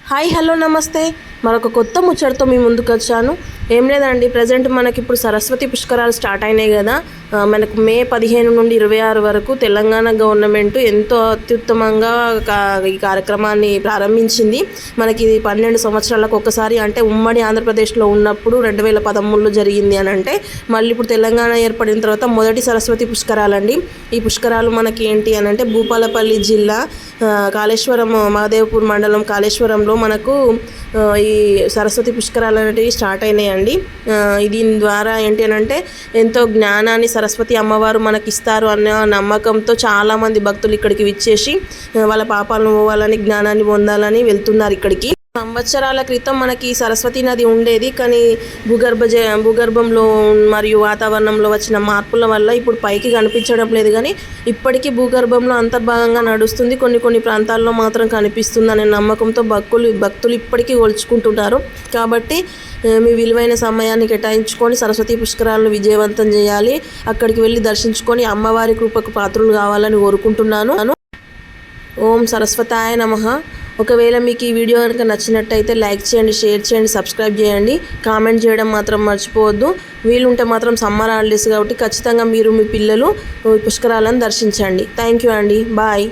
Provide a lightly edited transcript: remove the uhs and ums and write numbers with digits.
Hi hello నమస్తే మరొక కొత్త ముచ్చటతో మీ ముందుకు వచ్చాను. ఏం లేదండి, ప్రజెంట్ మనకి ఇప్పుడు సరస్వతి పుష్కరాలు స్టార్ట్ అయినాయి కదా. మనకు మే 15 నుండి 26 వరకు తెలంగాణ గవర్నమెంట్ ఎంతో అత్యుత్తమంగా ఈ కార్యక్రమాన్ని ప్రారంభించింది. మనకి ఇది 12 సంవత్సరాలకు ఒకసారి, అంటే ఉమ్మడి ఆంధ్రప్రదేశ్లో ఉన్నప్పుడు 2013లో జరిగింది అని అంటే, మళ్ళీ ఇప్పుడు తెలంగాణ ఏర్పడిన తర్వాత మొదటి సరస్వతి పుష్కరాలండి. ఈ పుష్కరాలు మనకి ఏంటి అని అంటే, భూపాలపల్లి జిల్లా కాళేశ్వరం మహదేవ్పూర్ మండలం కాళేశ్వరంలో మనకు ఈ సరస్వతి పుష్కరాలు అనేవి స్టార్ట్ అయినాయండి. దీని ద్వారా ఏంటి అని అంటే, ఎంతో జ్ఞానాన్ని సరస్వతి అమ్మవారు మనకి ఇస్తారు అన్న నమ్మకంతో చాలామంది భక్తులు ఇక్కడికి విచ్చేసి వాళ్ళ పాపాలను పోవాలని, జ్ఞానాన్ని పొందాలని వెళ్తున్నారు ఇక్కడికి. సంవత్సరాల క్రితం మనకి సరస్వతి నది ఉండేది, కానీ భూగర్భంలో మరియు వాతావరణంలో వచ్చిన మార్పుల వల్ల ఇప్పుడు పైకి కనిపించడం లేదు. కానీ ఇప్పటికీ భూగర్భంలో అంతర్భాగంగా నడుస్తుంది, కొన్ని ప్రాంతాల్లో మాత్రం కనిపిస్తుంది అనే నమ్మకంతో భక్తులు ఇప్పటికీ కొలుచుకుంటున్నారు. కాబట్టి మీ విలువైన సమయాన్ని కేటాయించుకొని సరస్వతి పుష్కరాలను విజయవంతం చేయాలి. అక్కడికి వెళ్ళి దర్శించుకొని అమ్మవారి కృపకు పాత్రలు కావాలని కోరుకుంటున్నాను. ఓం సరస్వతాయ నమః. ఒకవేళ మీకు ఈ వీడియో కనుక నచ్చినట్టయితే లైక్ చేయండి, షేర్ చేయండి, సబ్స్క్రైబ్ చేయండి, కామెంట్ చేయడం మాత్రం మర్చిపోవద్దు. వీలుంటే మాత్రం సమ్మర్ హాలిడేస్ కాబట్టి ఖచ్చితంగా మీరు మీ పిల్లలు పుష్కరాలను దర్శించండి. థ్యాంక్ యూ అండి, బాయ్.